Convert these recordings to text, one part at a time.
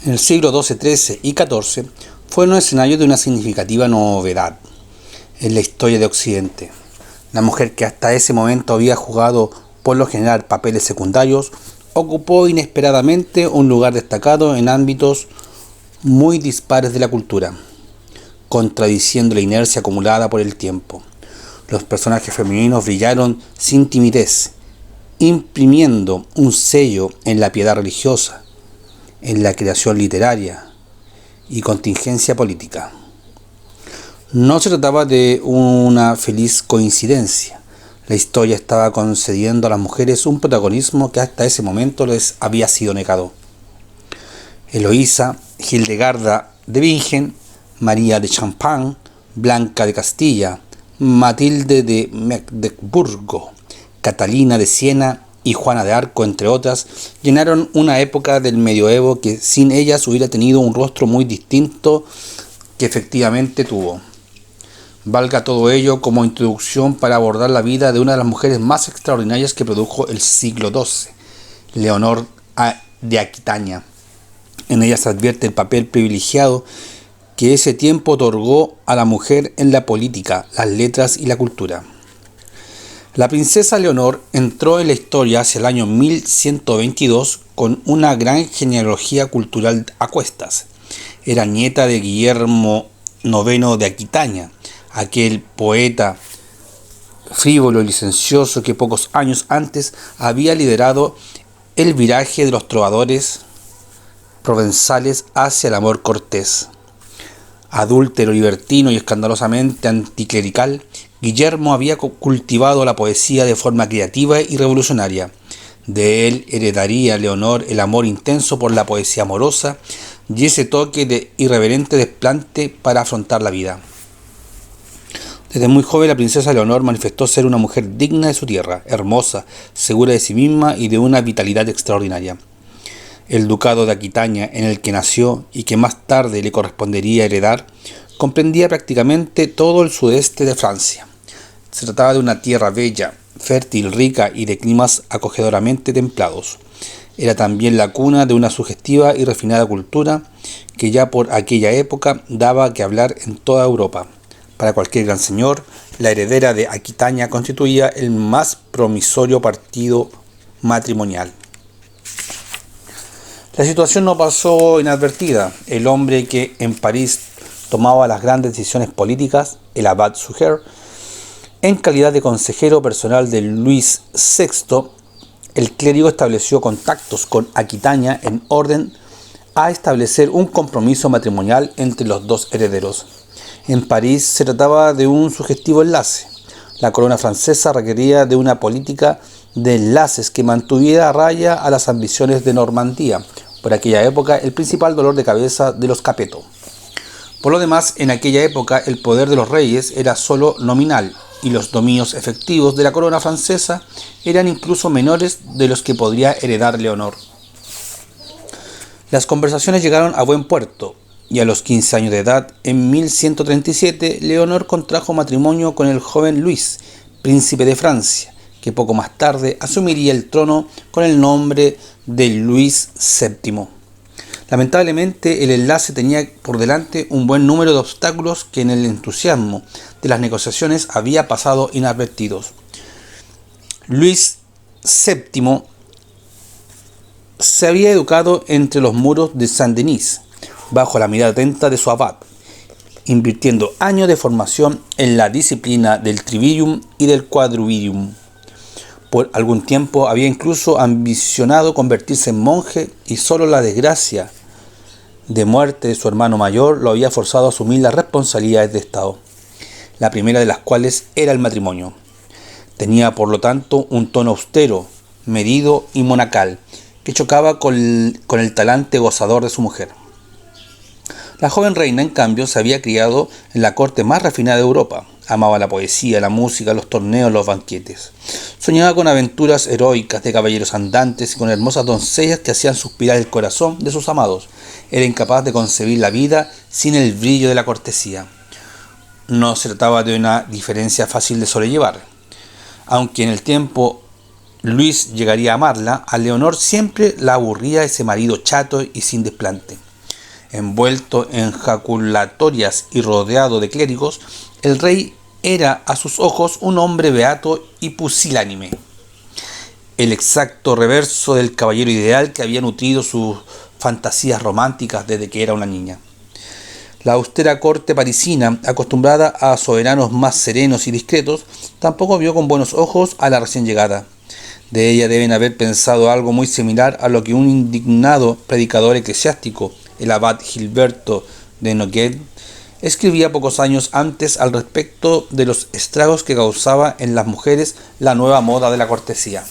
En el siglo XII, XIII y XIV fueron escenarios de una significativa novedad en la historia de Occidente. La mujer, que hasta ese momento había jugado por lo general papeles secundarios, ocupó inesperadamente un lugar destacado en ámbitos muy dispares de la cultura, contradiciendo la inercia acumulada por el tiempo. Los personajes femeninos brillaron sin timidez, imprimiendo un sello en la piedad religiosa, en la creación literaria y contingencia política. No se trataba de una feliz coincidencia. La historia estaba concediendo a las mujeres un protagonismo que hasta ese momento les había sido negado. Eloísa, Hildegarda de Bingen, María de Champagne, Blanca de Castilla, Matilde de Magdeburgo, Catalina de Siena y Juana de Arco, entre otras, llenaron una época del medioevo que sin ellas hubiera tenido un rostro muy distinto que efectivamente tuvo. Valga todo ello como introducción para abordar la vida de una de las mujeres más extraordinarias que produjo el siglo XII, Leonor de Aquitania. En ella se advierte el papel privilegiado que ese tiempo otorgó a la mujer en la política, las letras y la cultura. La princesa Leonor entró en la historia hacia el año 1122 con una gran genealogía cultural a cuestas. Era nieta de Guillermo IX de Aquitania, aquel poeta frívolo y licencioso que pocos años antes había liderado el viraje de los trovadores provenzales hacia el amor cortés. Adúltero, libertino y escandalosamente anticlerical, Guillermo había cultivado la poesía de forma creativa y revolucionaria. De él heredaría Leonor el amor intenso por la poesía amorosa y ese toque de irreverente desplante para afrontar la vida. Desde muy joven la princesa Leonor manifestó ser una mujer digna de su tierra, hermosa, segura de sí misma y de una vitalidad extraordinaria. El ducado de Aquitania, en el que nació y que más tarde le correspondería heredar, comprendía prácticamente todo el sudeste de Francia. Se trataba de una tierra bella, fértil, rica y de climas acogedoramente templados. Era también la cuna de una sugestiva y refinada cultura que ya por aquella época daba que hablar en toda Europa. Para cualquier gran señor, la heredera de Aquitania constituía el más promisorio partido matrimonial. La situación no pasó inadvertida. El hombre que en París tomaba las grandes decisiones políticas, el abad Suger, en calidad de consejero personal de Luis VI, el clérigo estableció contactos con Aquitania en orden a establecer un compromiso matrimonial entre los dos herederos. En París se trataba de un sugestivo enlace. La corona francesa requería de una política de enlaces que mantuviera a raya a las ambiciones de Normandía, por aquella época el principal dolor de cabeza de los Capeto. Por lo demás, en aquella época el poder de los reyes era solo nominal y los dominios efectivos de la corona francesa eran incluso menores de los que podría heredar Leonor. Las conversaciones llegaron a buen puerto y a los 15 años de edad, en 1137, Leonor contrajo matrimonio con el joven Luis, príncipe de Francia, que poco más tarde asumiría el trono con el nombre de Luis VII. Lamentablemente, el enlace tenía por delante un buen número de obstáculos que en el entusiasmo de las negociaciones había pasado inadvertidos. Luis VII se había educado entre los muros de Saint-Denis, bajo la mirada atenta de su abad, invirtiendo años de formación en la disciplina del trivium y del quadrivium. Por algún tiempo había incluso ambicionado convertirse en monje y solo la desgracia de muerte de su hermano mayor lo había forzado a asumir las responsabilidades de Estado, la primera de las cuales era el matrimonio. Tenía por lo tanto un tono austero, medido y monacal, que chocaba con el talante gozador de su mujer. La joven reina, en cambio, se había criado en la corte más refinada de Europa. Amaba la poesía, la música, los torneos, los banquetes. Soñaba con aventuras heroicas de caballeros andantes y con hermosas doncellas que hacían suspirar el corazón de sus amados. Era incapaz de concebir la vida sin el brillo de la cortesía. No se trataba de una diferencia fácil de sobrellevar. Aunque en el tiempo Luis llegaría a amarla, a Leonor siempre la aburría ese marido chato y sin desplante. Envuelto en jaculatorias y rodeado de clérigos, el rey era a sus ojos un hombre beato y pusilánime, el exacto reverso del caballero ideal que había nutrido sus fantasías románticas desde que era una niña. La austera corte parisina, acostumbrada a soberanos más serenos y discretos, tampoco vio con buenos ojos a la recién llegada. De ella deben haber pensado algo muy similar a lo que un indignado predicador eclesiástico, el abad Gilberto de Noguet, escribía pocos años antes al respecto de los estragos que causaba en las mujeres la nueva moda de la cortesía.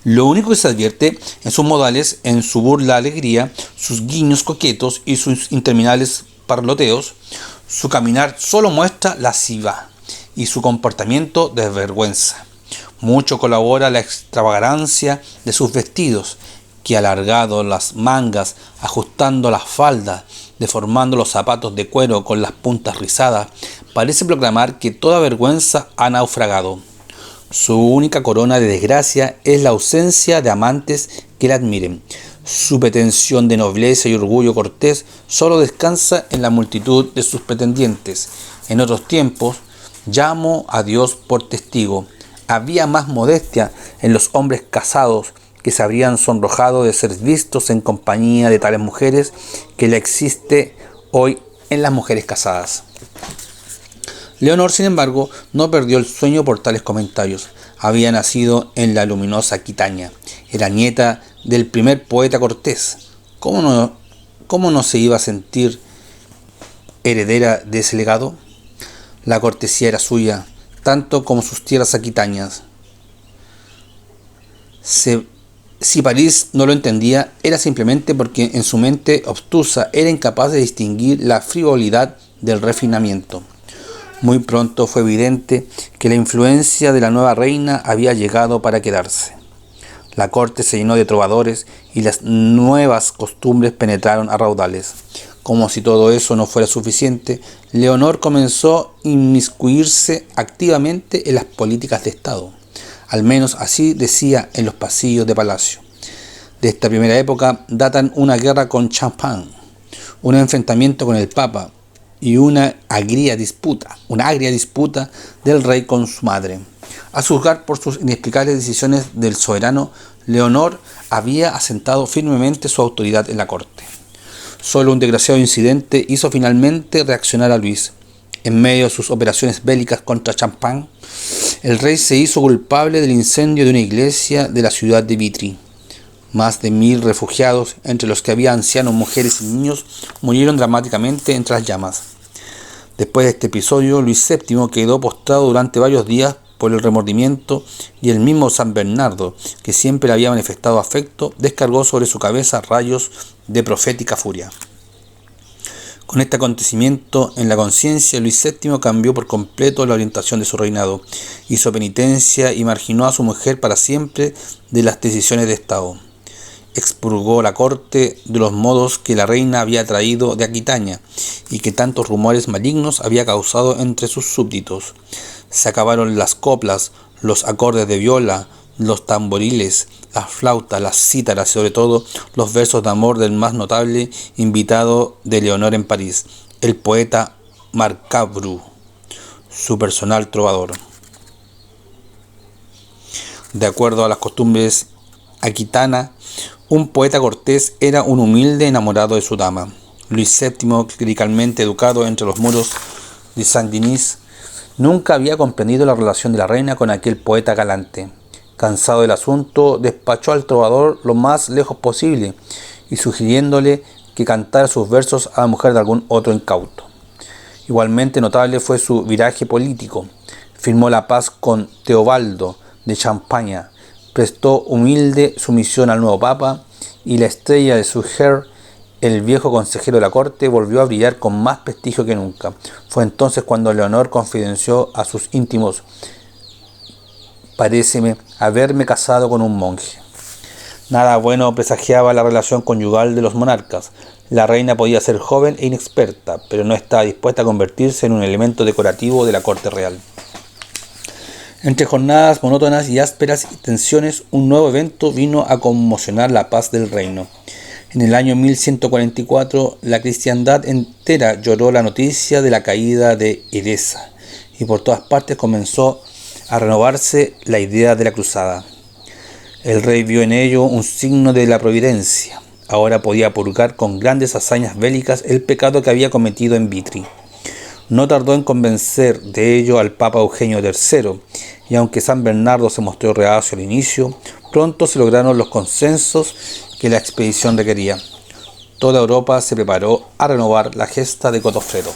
Lo único que se advierte en sus modales, en su burla alegría, sus guiños coquetos y sus interminables parloteos, su caminar solo muestra lasciva y su comportamiento desvergüenza. Mucho colabora la extravagancia de sus vestidos, que alargado las mangas, ajustando las faldas, deformando los zapatos de cuero con las puntas rizadas, parece proclamar que toda vergüenza ha naufragado. Su única corona de desgracia es la ausencia de amantes que la admiren. Su pretensión de nobleza y orgullo cortés solo descansa en la multitud de sus pretendientes. En otros tiempos, llamo a Dios por testigo, había más modestia en los hombres casados que se habrían sonrojado de ser vistos en compañía de tales mujeres que la existe hoy en las mujeres casadas. Leonor, sin embargo, no perdió el sueño por tales comentarios. Había nacido en la luminosa Aquitania. Era nieta del primer poeta cortés. ¿Cómo no se iba a sentir heredera de ese legado? La cortesía era suya, tanto como sus tierras aquitañas. Si París no lo entendía, era simplemente porque en su mente obtusa era incapaz de distinguir la frivolidad del refinamiento. Muy pronto fue evidente que la influencia de la nueva reina había llegado para quedarse. La corte se llenó de trovadores y las nuevas costumbres penetraron a raudales. Como si todo eso no fuera suficiente, Leonor comenzó a inmiscuirse activamente en las políticas de Estado. Al menos así decía en los pasillos de palacio. De esta primera época datan una guerra con Champagne, un enfrentamiento con el Papa y una agria disputa del rey con su madre. A juzgar por sus inexplicables decisiones del soberano, Leonor había asentado firmemente su autoridad en la corte. Solo un desgraciado incidente hizo finalmente reaccionar a Luis. En medio de sus operaciones bélicas contra Champagne, el rey se hizo culpable del incendio de una iglesia de la ciudad de Vitry. Más de 1000 refugiados, entre los que había ancianos, mujeres y niños, murieron dramáticamente entre las llamas. Después de este episodio, Luis VII quedó postrado durante varios días por el remordimiento y el mismo San Bernardo, que siempre le había manifestado afecto, descargó sobre su cabeza rayos de profética furia. Con este acontecimiento en la conciencia, Luis VII cambió por completo la orientación de su reinado, hizo penitencia y marginó a su mujer para siempre de las decisiones de Estado. Expurgó la corte de los modos que la reina había traído de Aquitania y que tantos rumores malignos había causado entre sus súbditos. Se acabaron las coplas, los acordes de viola, los tamboriles, las flautas, las cítaras y sobre todo los versos de amor del más notable invitado de Leonor en París, el poeta Marcabru, su personal trovador. De acuerdo a las costumbres aquitanas, un poeta cortés era un humilde enamorado de su dama. Luis VII, clericalmente educado entre los muros de Saint-Denis, nunca había comprendido la relación de la reina con aquel poeta galante. Cansado del asunto, despachó al trovador lo más lejos posible y sugiriéndole que cantara sus versos a la mujer de algún otro incauto. Igualmente notable fue su viraje político. Firmó la paz con Teobaldo de Champaña, prestó humilde sumisión al nuevo papa y la estrella de su Her, el viejo consejero de la corte, volvió a brillar con más prestigio que nunca. Fue entonces cuando Leonor confidenció a sus íntimos: paréceme haberme casado con un monje. Nada bueno presagiaba la relación conyugal de los monarcas. La reina podía ser joven e inexperta, pero no estaba dispuesta a convertirse en un elemento decorativo de la corte real. Entre jornadas monótonas y ásperas tensiones, un nuevo evento vino a conmocionar la paz del reino. En el año 1144, la cristiandad entera lloró la noticia de la caída de Edesa, y por todas partes comenzó a renovarse la idea de la cruzada. El rey vio en ello un signo de la providencia. Ahora podía purgar con grandes hazañas bélicas el pecado que había cometido en Vitri. No tardó en convencer de ello al Papa Eugenio III, y aunque San Bernardo se mostró reacio al inicio, pronto se lograron los consensos que la expedición requería. Toda Europa se preparó a renovar la gesta de Godofredo.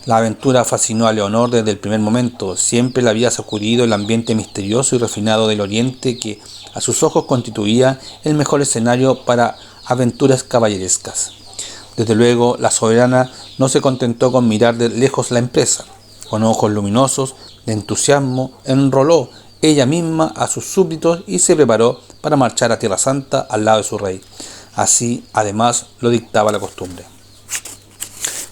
La aventura fascinó a Leonor desde el primer momento. Siempre le había sacudido el ambiente misterioso y refinado del Oriente que, a sus ojos, constituía el mejor escenario para aventuras caballerescas. Desde luego, la soberana no se contentó con mirar de lejos la empresa. Con ojos luminosos de entusiasmo, enroló ella misma a sus súbditos y se preparó para marchar a Tierra Santa al lado de su rey. Así, además, lo dictaba la costumbre.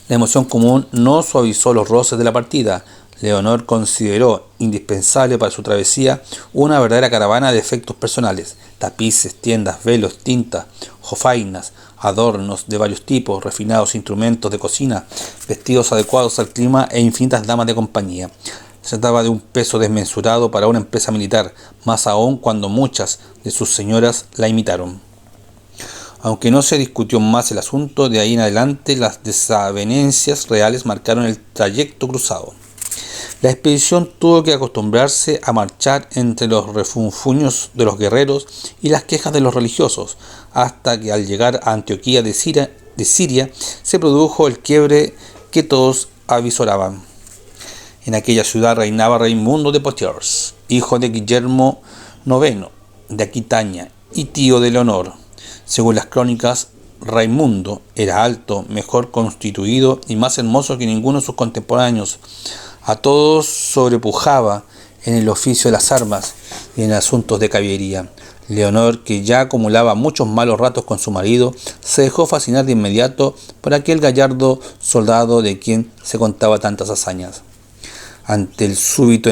La emoción común no suavizó los roces de la partida. Leonor consideró indispensable para su travesía una verdadera caravana de efectos personales: tapices, tiendas, velos, tintas, jofainas, adornos de varios tipos, refinados instrumentos de cocina, vestidos adecuados al clima e infinitas damas de compañía. Se trataba de un peso desmesurado para una empresa militar, más aún cuando muchas de sus señoras la imitaron. Aunque no se discutió más el asunto, de ahí en adelante las desavenencias reales marcaron el trayecto cruzado. La expedición tuvo que acostumbrarse a marchar entre los refunfuños de los guerreros y las quejas de los religiosos, hasta que al llegar a Antioquía de Siria se produjo el quiebre que todos avisoraban. En aquella ciudad reinaba Raimundo de Poitiers, hijo de Guillermo IX de Aquitania y tío de Leonor. Según las crónicas, Raimundo era alto, mejor constituido y más hermoso que ninguno de sus contemporáneos. A todos sobrepujaba en el oficio de las armas y en asuntos de caballería. Leonor, que ya acumulaba muchos malos ratos con su marido, se dejó fascinar de inmediato por aquel gallardo soldado de quien se contaba tantas hazañas. Ante el súbito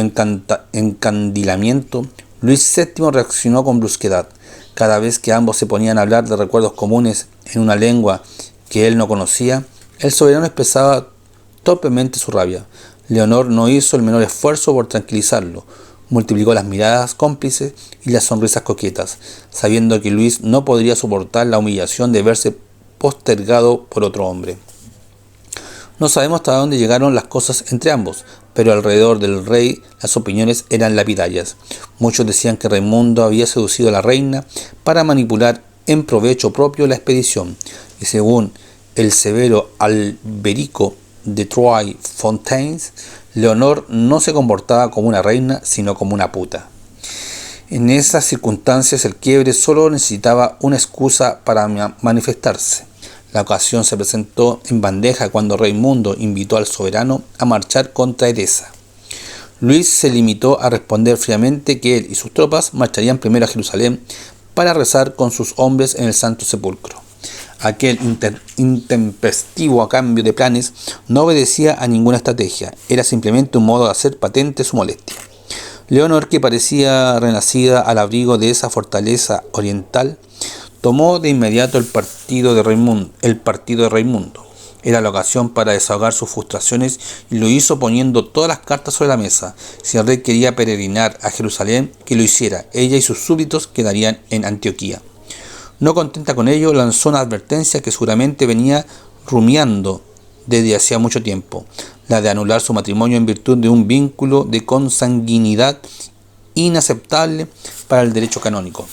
encandilamiento, Luis VII reaccionó con brusquedad. Cada vez que ambos se ponían a hablar de recuerdos comunes en una lengua que él no conocía, el soberano expresaba torpemente su rabia. Leonor no hizo el menor esfuerzo por tranquilizarlo. Multiplicó las miradas cómplices y las sonrisas coquetas, sabiendo que Luis no podría soportar la humillación de verse postergado por otro hombre. No sabemos hasta dónde llegaron las cosas entre ambos, pero alrededor del rey las opiniones eran lapidarias. Muchos decían que Raimundo había seducido a la reina para manipular en provecho propio la expedición, y según el severo Alberico de Troyes-Fontaines, Leonor no se comportaba como una reina, sino como una puta. En esas circunstancias el quiebre solo necesitaba una excusa para manifestarse. La ocasión se presentó en bandeja cuando Raimundo invitó al soberano a marchar contra Edesa. Luis se limitó a responder fríamente que él y sus tropas marcharían primero a Jerusalén para rezar con sus hombres en el Santo Sepulcro. Aquel intempestivo cambio de planes no obedecía a ninguna estrategia, era simplemente un modo de hacer patente su molestia. Leonor, que parecía renacida al abrigo de esa fortaleza oriental, tomó de inmediato el partido de Raimundo. Era la ocasión para desahogar sus frustraciones y lo hizo poniendo todas las cartas sobre la mesa. Si el rey quería peregrinar a Jerusalén, que lo hiciera. Ella y sus súbditos quedarían en Antioquía. No contenta con ello, lanzó una advertencia que seguramente venía rumiando desde hacía mucho tiempo, la de anular su matrimonio en virtud de un vínculo de consanguinidad inaceptable para el derecho canónico.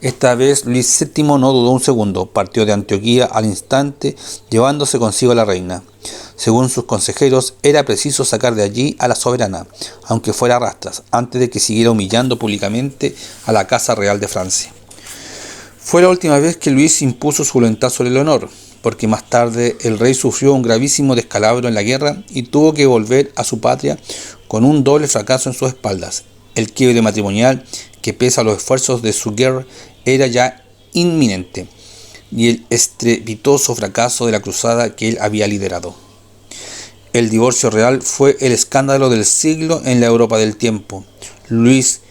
Esta vez Luis VII no dudó un segundo, partió de Antioquía al instante, llevándose consigo a la reina. Según sus consejeros, era preciso sacar de allí a la soberana, aunque fuera a rastras, antes de que siguiera humillando públicamente a la Casa Real de Francia. Fue la última vez que Luis impuso su voluntad sobre Leonor, porque más tarde el rey sufrió un gravísimo descalabro en la guerra y tuvo que volver a su patria con un doble fracaso en sus espaldas. El quiebre matrimonial, que pese a los esfuerzos de su guerra, era ya inminente, y el estrepitoso fracaso de la cruzada que él había liderado. El divorcio real fue el escándalo del siglo en la Europa del tiempo. Luis,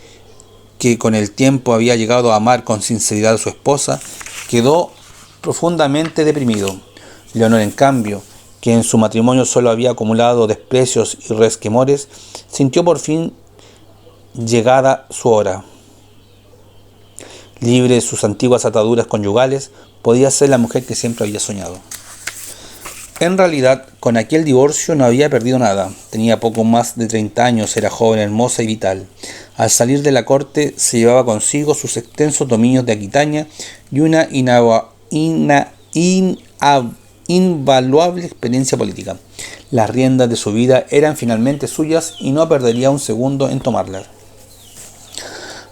que con el tiempo había llegado a amar con sinceridad a su esposa, quedó profundamente deprimido. Leonor, en cambio, que en su matrimonio solo había acumulado desprecios y resquemores, sintió por fin llegada su hora. Libre de sus antiguas ataduras conyugales, podía ser la mujer que siempre había soñado. En realidad, con aquel divorcio no había perdido nada. Tenía poco más de 30 años, era joven, hermosa y vital. Al salir de la corte se llevaba consigo sus extensos dominios de Aquitania y una invaluable experiencia política. Las riendas de su vida eran finalmente suyas y no perdería un segundo en tomarlas.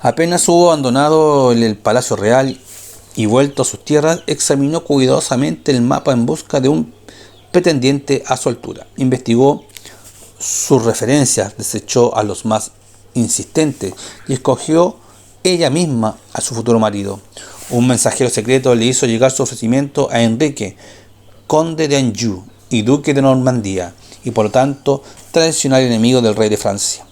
Apenas hubo abandonado el palacio real y vuelto a sus tierras, examinó cuidadosamente el mapa en busca de un pretendiente a su altura. Investigó sus referencias, desechó a los más insistentes y escogió ella misma a su futuro marido. Un mensajero secreto le hizo llegar su ofrecimiento a Enrique, conde de Anjou y duque de Normandía, y por lo tanto tradicional enemigo del rey de Francia.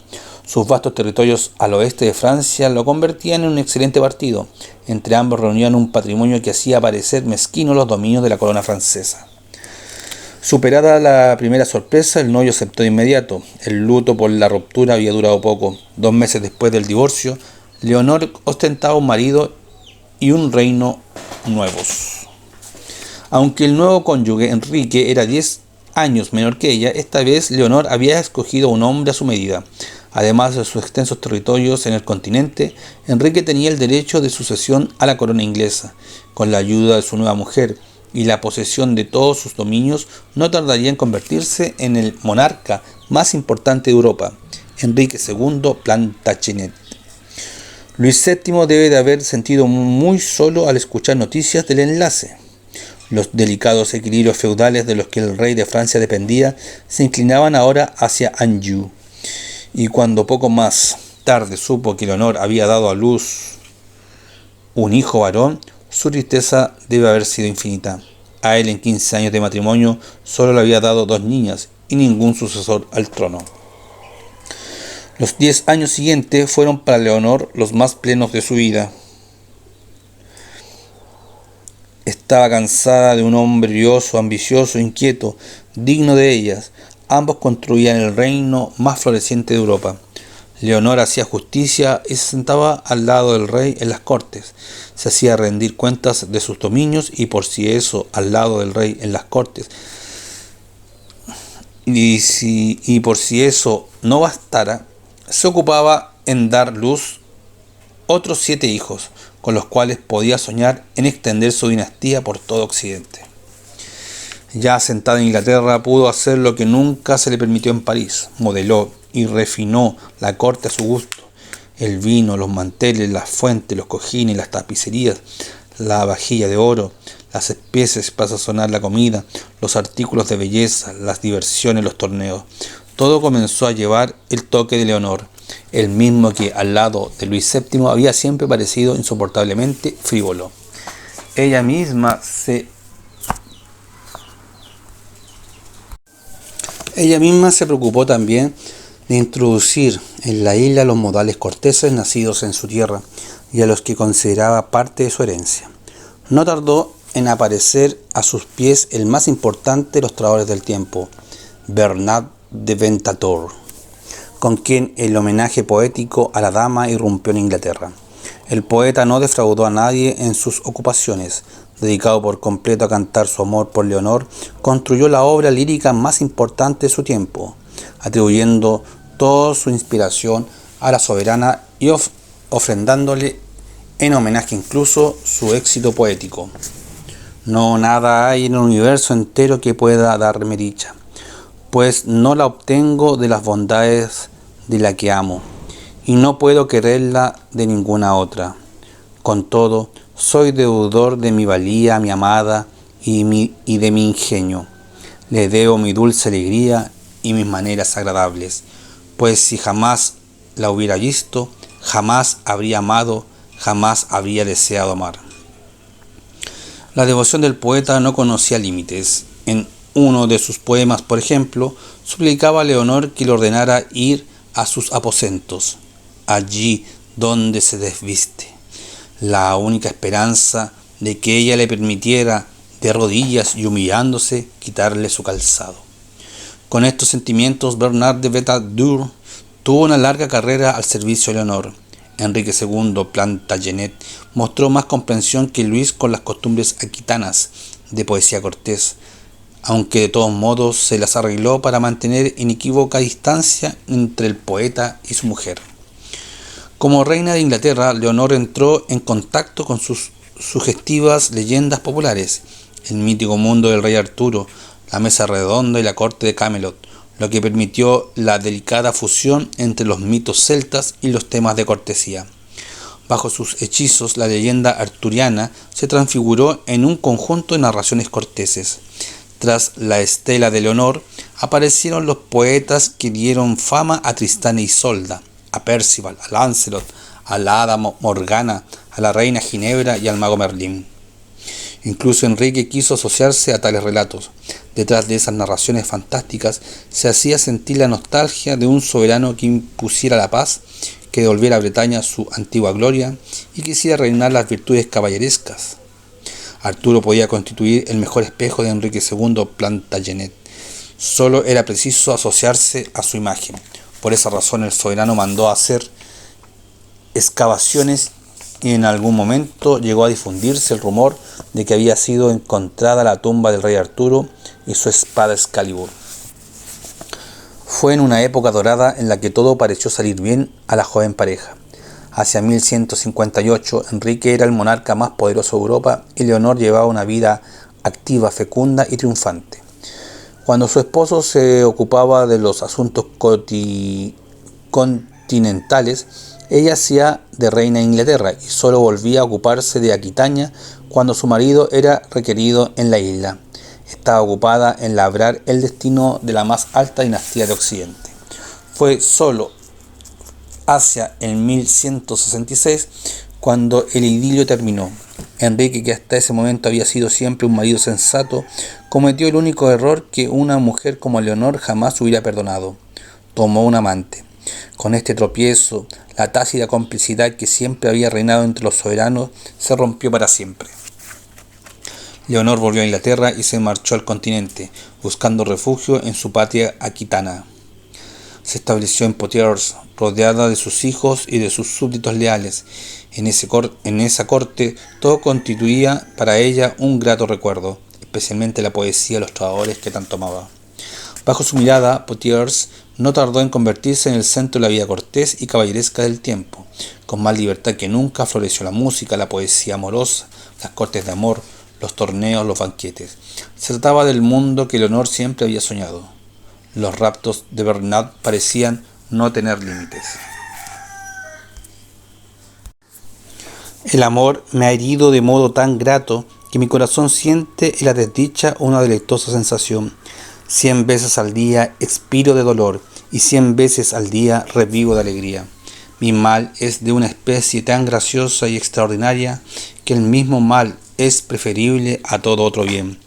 Sus vastos territorios al oeste de Francia lo convertían en un excelente partido. Entre ambos reunían un patrimonio que hacía parecer mezquino los dominios de la corona francesa. Superada la primera sorpresa, el novio aceptó de inmediato. El luto por la ruptura había durado poco. 2 meses después del divorcio, Leonor ostentaba un marido y un reino nuevos. Aunque el nuevo cónyuge, Enrique, era 10 años menor que ella, esta vez Leonor había escogido un hombre a su medida. Además de sus extensos territorios en el continente, Enrique tenía el derecho de sucesión a la corona inglesa. Con la ayuda de su nueva mujer y la posesión de todos sus dominios, no tardaría en convertirse en el monarca más importante de Europa, Enrique II Plantagenet. Luis VII debe de haber sentido muy solo al escuchar noticias del enlace. Los delicados equilibrios feudales de los que el rey de Francia dependía se inclinaban ahora hacia Anjou. Y cuando poco más tarde supo que Leonor había dado a luz un hijo varón, su tristeza debe haber sido infinita. A él, en 15 años de matrimonio, solo le había dado 2 niñas y ningún sucesor al trono. Los 10 años siguientes fueron para Leonor los más plenos de su vida. Estaba cansada de un hombre brioso, ambicioso, inquieto, digno de ellas. Ambos construían el reino más floreciente de Europa. Leonor hacía justicia y se sentaba al lado del rey en las cortes. Se hacía rendir cuentas de sus dominios y por si eso, al lado del rey en las cortes. Y por si eso no bastara, se ocupaba en dar luz otros 7 hijos, con los cuales podía soñar en extender su dinastía por todo Occidente. Ya asentada en Inglaterra, pudo hacer lo que nunca se le permitió en París. Modeló y refinó la corte a su gusto. El vino, los manteles, las fuentes, los cojines, las tapicerías, la vajilla de oro, las especies para sazonar la comida, los artículos de belleza, las diversiones, los torneos. Todo comenzó a llevar el toque de Leonor, el mismo que al lado de Luis VII había siempre parecido insoportablemente frívolo. Ella misma se preocupó también de introducir en la isla los modales corteses nacidos en su tierra y a los que consideraba parte de su herencia. No tardó en aparecer a sus pies el más importante de los trovadores del tiempo, Bernard de Ventadour, con quien el homenaje poético a la dama irrumpió en Inglaterra. El poeta no defraudó a nadie en sus ocupaciones. Dedicado por completo a cantar su amor por Leonor, construyó la obra lírica más importante de su tiempo, atribuyendo toda su inspiración a la soberana y ofrendándole en homenaje incluso su éxito poético. No nada hay en el universo entero que pueda darme dicha, pues no la obtengo de las bondades de la que amo, y no puedo quererla de ninguna otra. Con todo, soy deudor de mi valía a mi amada y de mi ingenio. Le debo mi dulce alegría y mis maneras agradables, pues si jamás la hubiera visto, jamás habría amado, jamás habría deseado amar. La devoción del poeta no conocía límites. En uno de sus poemas, por ejemplo, suplicaba a Leonor que le ordenara ir a sus aposentos, allí donde se desviste, la única esperanza de que ella le permitiera, de rodillas y humillándose, quitarle su calzado. Con estos sentimientos, Bernard de Ventadour tuvo una larga carrera al servicio de Leonor. Enrique II Plantagenet mostró más comprensión que Luis con las costumbres aquitanas de poesía cortés, aunque de todos modos se las arregló para mantener inequívoca distancia entre el poeta y su mujer. Como reina de Inglaterra, Leonor entró en contacto con sus sugestivas leyendas populares, el mítico mundo del rey Arturo, la mesa redonda y la corte de Camelot, lo que permitió la delicada fusión entre los mitos celtas y los temas de cortesía. Bajo sus hechizos, la leyenda arturiana se transfiguró en un conjunto de narraciones corteses. Tras la estela de Leonor, aparecieron los poetas que dieron fama a Tristán e Isolda, a Percival, a Lancelot, a la hada Morgana, a la reina Ginebra y al mago Merlín. Incluso Enrique quiso asociarse a tales relatos. Detrás de esas narraciones fantásticas se hacía sentir la nostalgia de un soberano que impusiera la paz, que devolviera a Bretaña su antigua gloria y quisiera reinar las virtudes caballerescas. Arturo podía constituir el mejor espejo de Enrique II Plantagenet. Solo era preciso asociarse a su imagen. Por esa razón el soberano mandó hacer excavaciones y en algún momento llegó a difundirse el rumor de que había sido encontrada la tumba del rey Arturo y su espada Excalibur. Fue en una época dorada en la que todo pareció salir bien a la joven pareja. Hacia 1158, Enrique era el monarca más poderoso de Europa y Leonor llevaba una vida activa, fecunda y triunfante. Cuando su esposo se ocupaba de los asuntos continentales, ella hacía de reina de Inglaterra y solo volvía a ocuparse de Aquitania cuando su marido era requerido en la isla. Estaba ocupada en labrar el destino de la más alta dinastía de Occidente. Fue solo hacia el 1166 cuando el idilio terminó. Enrique, que hasta ese momento había sido siempre un marido sensato, cometió el único error que una mujer como Leonor jamás hubiera perdonado. Tomó un amante. Con este tropiezo, la tácita complicidad que siempre había reinado entre los soberanos se rompió para siempre. Leonor volvió a Inglaterra y se marchó al continente, buscando refugio en su patria aquitana. Se estableció en Poitiers, rodeada de sus hijos y de sus súbditos leales. En esa corte todo constituía para ella un grato recuerdo, especialmente la poesía de los trovadores que tanto amaba. Bajo su mirada, Poitiers no tardó en convertirse en el centro de la vida cortés y caballeresca del tiempo. Con más libertad que nunca floreció la música, la poesía amorosa, las cortes de amor, los torneos, los banquetes. Se trataba del mundo que Leonor siempre había soñado. Los raptos de Bernard parecían no tener límites. El amor me ha herido de modo tan grato que mi corazón siente en la desdicha una deleitosa sensación. 100 veces al día expiro de dolor y 100 veces al día revivo de alegría. Mi mal es de una especie tan graciosa y extraordinaria que el mismo mal es preferible a todo otro bien.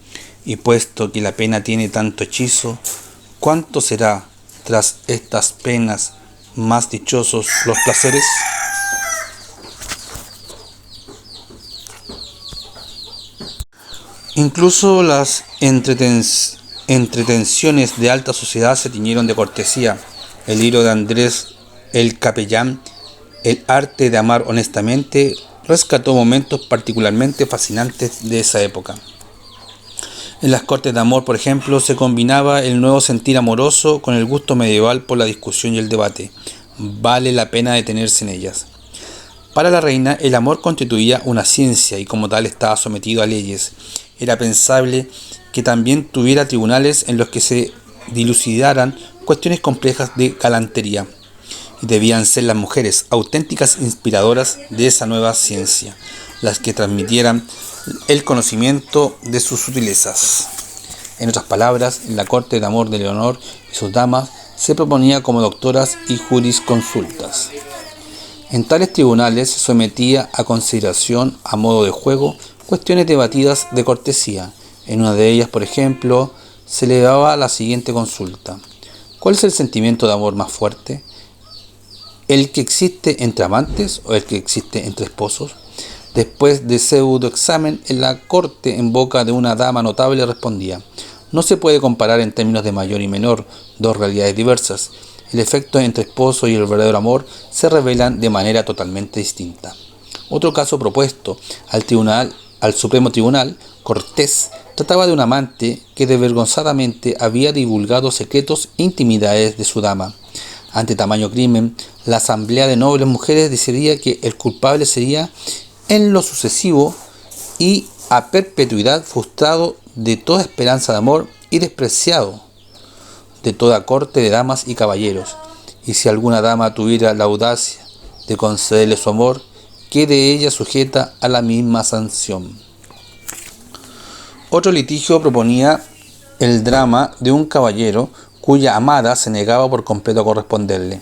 Y puesto que la pena tiene tanto hechizo, ¿cuánto será, tras estas penas, más dichosos los placeres? Incluso las entretenciones de alta sociedad se tiñeron de cortesía. El libro de Andrés el Capellán, El arte de amar honestamente, rescató momentos particularmente fascinantes de esa época. En las cortes de amor, por ejemplo, se combinaba el nuevo sentir amoroso con el gusto medieval por la discusión y el debate. Vale la pena detenerse en ellas. Para la reina, el amor constituía una ciencia y como tal estaba sometido a leyes. Era pensable que también tuviera tribunales en los que se dilucidaran cuestiones complejas de galantería. Y debían ser las mujeres auténticas inspiradoras de esa nueva ciencia, las que transmitieran el conocimiento de sus sutilezas. En otras palabras, en la corte de amor de Leonor y sus damas se proponía como doctoras y jurisconsultas. En tales tribunales se sometía a consideración, a modo de juego, cuestiones debatidas de cortesía. En una de ellas, por ejemplo, se elevaba la siguiente consulta: ¿cuál es el sentimiento de amor más fuerte? ¿El que existe entre amantes o el que existe entre esposos? Después de pseudoexamen en la corte, en boca de una dama notable respondía: no se puede comparar en términos de mayor y menor, dos realidades diversas. El efecto entre esposo y el verdadero amor se revelan de manera totalmente distinta. Otro caso propuesto al Supremo Tribunal, Cortés, trataba de un amante que desvergonzadamente había divulgado secretos e intimidades de su dama. Ante tamaño crimen, la asamblea de nobles mujeres decidía que el culpable sería, en lo sucesivo y a perpetuidad, frustrado de toda esperanza de amor y despreciado de toda corte de damas y caballeros. Y si alguna dama tuviera la audacia de concederle su amor, quede ella sujeta a la misma sanción. Otro litigio proponía el drama de un caballero cuya amada se negaba por completo a corresponderle.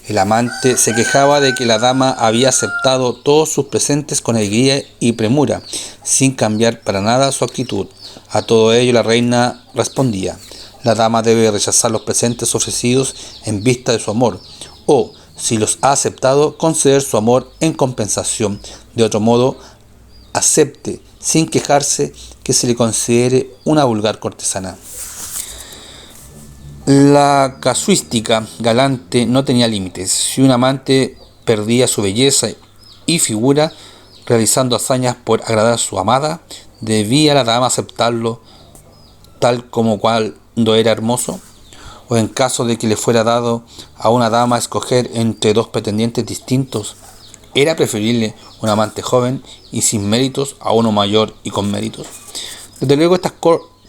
El amante se quejaba de que la dama había aceptado todos sus presentes con alegría y premura, sin cambiar para nada su actitud. A todo ello la reina respondía: la dama debe rechazar los presentes ofrecidos en vista de su amor, o, si los ha aceptado, conceder su amor en compensación. De otro modo, acepte, sin quejarse, que se le considere una vulgar cortesana. La casuística galante no tenía límites. Si un amante perdía su belleza y figura realizando hazañas por agradar a su amada, debía la dama aceptarlo tal como cuando era hermoso. O en caso de que le fuera dado a una dama escoger entre dos pretendientes distintos, ¿era preferible un amante joven y sin méritos a uno mayor y con méritos? Desde luego estas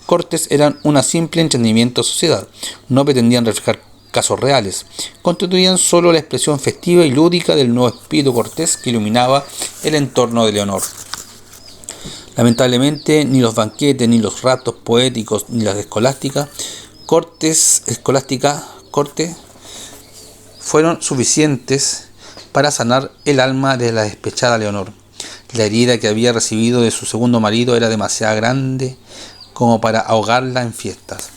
cortes eran un simple entretenimiento de sociedad, no pretendían reflejar casos reales, constituían solo la expresión festiva y lúdica del nuevo espíritu cortés que iluminaba el entorno de Leonor. Lamentablemente, ni los banquetes, ni los ratos poéticos, ni las cortes fueron suficientes para sanar el alma de la despechada Leonor. La herida que había recibido de su segundo marido era demasiado grande como para ahogarla en fiestas.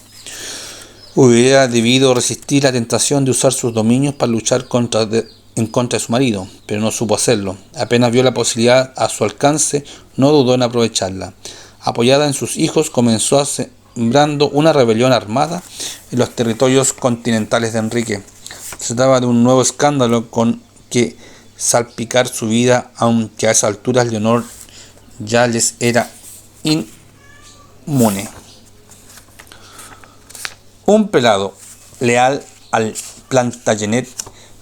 Hubiera debido resistir la tentación de usar sus dominios para luchar en contra de su marido, pero no supo hacerlo. Apenas vio la posibilidad a su alcance, no dudó en aprovecharla. Apoyada en sus hijos, comenzó sembrando una rebelión armada en los territorios continentales de Enrique. Se trataba de un nuevo escándalo con que salpicar su vida, aunque a esas alturas Leonor ya les era inmune. Un prelado leal al Plantagenet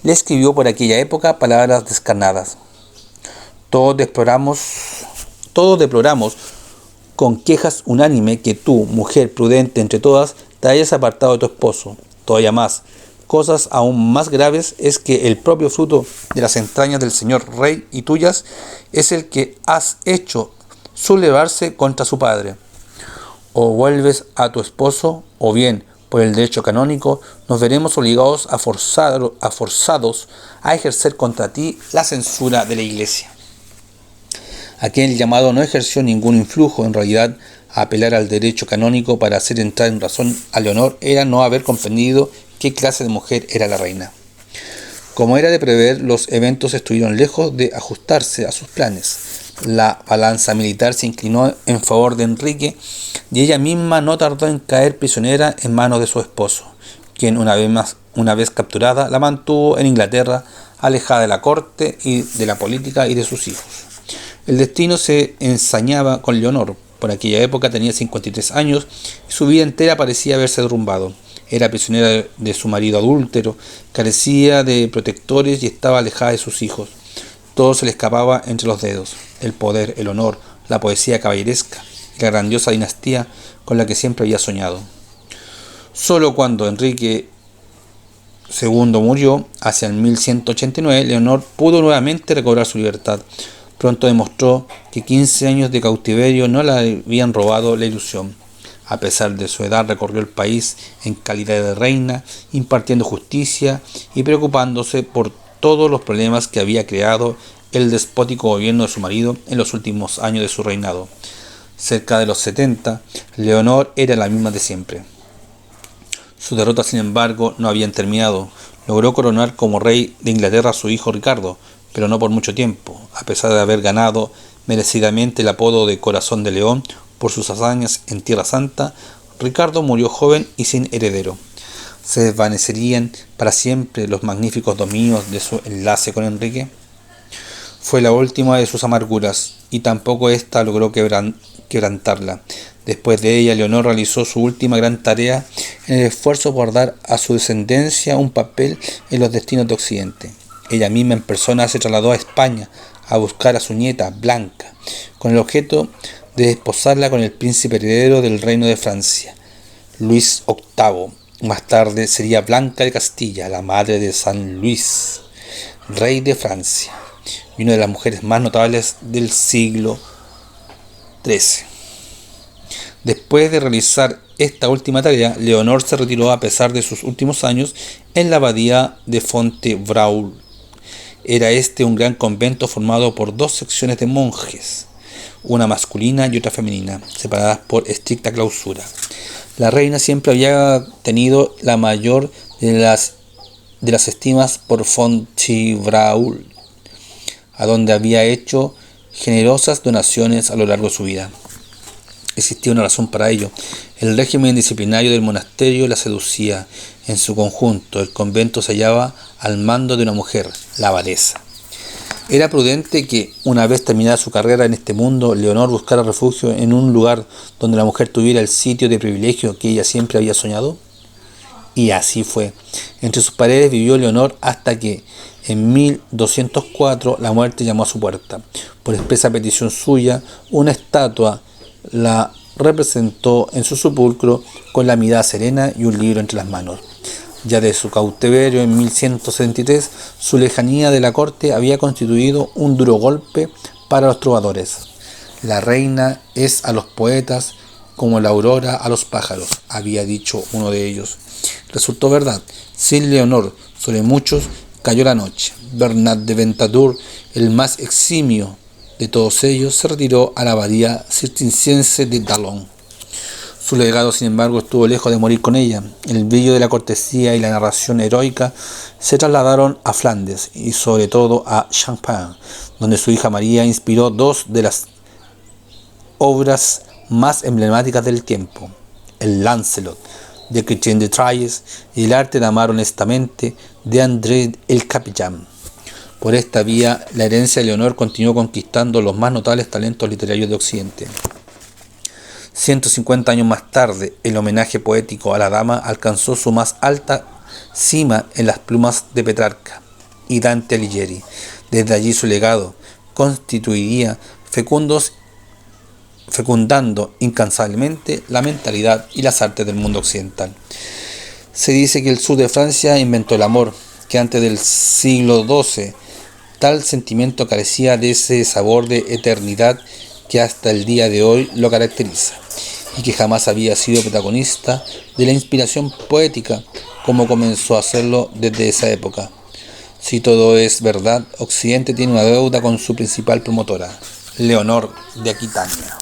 le escribió por aquella época palabras descarnadas: todos deploramos con quejas unánime que tú, mujer prudente entre todas, te hayas apartado de tu esposo. Todavía más, cosas aún más graves es que el propio fruto de las entrañas del señor rey y tuyas es el que has hecho sublevarse contra su padre. O vuelves a tu esposo, o bien, por el derecho canónico, nos veremos obligados forzados a ejercer contra ti la censura de la Iglesia. Aquel llamado no ejerció ningún influjo. En realidad, apelar al derecho canónico para hacer entrar en razón a Leonor era no haber comprendido qué clase de mujer era la reina. Como era de prever, los eventos estuvieron lejos de ajustarse a sus planes. La balanza militar se inclinó en favor de Enrique y ella misma no tardó en caer prisionera en manos de su esposo, quien una vez capturada la mantuvo en Inglaterra, alejada de la corte y de la política y de sus hijos. El destino se ensañaba con Leonor. Por aquella época tenía 53 años y su vida entera parecía haberse derrumbado. Era prisionera de su marido adúltero, carecía de protectores y estaba alejada de sus hijos. Todo se le escapaba entre los dedos: el poder, el honor, la poesía caballeresca y la grandiosa dinastía con la que siempre había soñado. Solo cuando Enrique II murió, hacia el 1189, Leonor pudo nuevamente recobrar su libertad. Pronto demostró que 15 años de cautiverio no le habían robado la ilusión. A pesar de su edad, recorrió el país en calidad de reina, impartiendo justicia y preocupándose por todos los problemas que había creado el despótico gobierno de su marido en los últimos años de su reinado. Cerca de los 70, Leonor era la misma de siempre. Sus derrotas, sin embargo, no habían terminado. Logró coronar como rey de Inglaterra a su hijo Ricardo, pero no por mucho tiempo. A pesar de haber ganado merecidamente el apodo de Corazón de León por sus hazañas en Tierra Santa, Ricardo murió joven y sin heredero. ¿Se desvanecerían para siempre los magníficos dominios de su enlace con Enrique? Fue la última de sus amarguras, y tampoco ésta logró quebrantarla. Después de ella, Leonor realizó su última gran tarea en el esfuerzo por dar a su descendencia un papel en los destinos de Occidente. Ella misma en persona se trasladó a España a buscar a su nieta, Blanca, con el objeto de desposarla con el príncipe heredero del reino de Francia, Luis VIII. Más tarde sería Blanca de Castilla, la madre de San Luis, rey de Francia, y una de las mujeres más notables del siglo XIII. Después de realizar esta última tarea, Leonor se retiró a pesar de sus últimos años en la abadía de Fontevraud. Era este un gran convento formado por dos secciones de monjes, una masculina y otra femenina, separadas por estricta clausura. La reina siempre había tenido la mayor de las estimas por Fontevraud, a donde había hecho generosas donaciones a lo largo de su vida. Existía una razón para ello. El régimen disciplinario del monasterio la seducía. En su conjunto, el convento se hallaba al mando de una mujer, la abadesa. Era prudente que, una vez terminada su carrera en este mundo, Leonor buscara refugio en un lugar donde la mujer tuviera el sitio de privilegio que ella siempre había soñado. Y así fue. Entre sus paredes vivió Leonor hasta que, en 1204, la muerte llamó a su puerta. Por expresa petición suya, una estatua la representó en su sepulcro con la mirada serena y un libro entre las manos. Ya de su cautiverio en 1173, su lejanía de la corte había constituido un duro golpe para los trovadores. La reina es a los poetas como la aurora a los pájaros, había dicho uno de ellos. Resultó verdad. Sin Leonor, sobre muchos cayó la noche. Bernat de Ventadour, el más eximio de todos ellos, se retiró a la abadía cisterciense de Dallon. Su legado, sin embargo, estuvo lejos de morir con ella. El brillo de la cortesía y la narración heroica se trasladaron a Flandes y sobre todo a Champagne, donde su hija María inspiró dos de las obras más emblemáticas del tiempo: el Lancelot de Chrétien de Troyes y el arte de amar honestamente de André el Capitán. Por esta vía, la herencia de Leonor continuó conquistando los más notables talentos literarios de Occidente. 150 años más tarde, el homenaje poético a la dama alcanzó su más alta cima en las plumas de Petrarca y Dante Alighieri. Desde allí su legado constituiría fecundando incansablemente la mentalidad y las artes del mundo occidental. Se dice que el sur de Francia inventó el amor, que antes del siglo XII tal sentimiento carecía de ese sabor de eternidad que hasta el día de hoy lo caracteriza, y que jamás había sido protagonista de la inspiración poética como comenzó a hacerlo desde esa época. Si todo es verdad, Occidente tiene una deuda con su principal promotora, Leonor de Aquitania.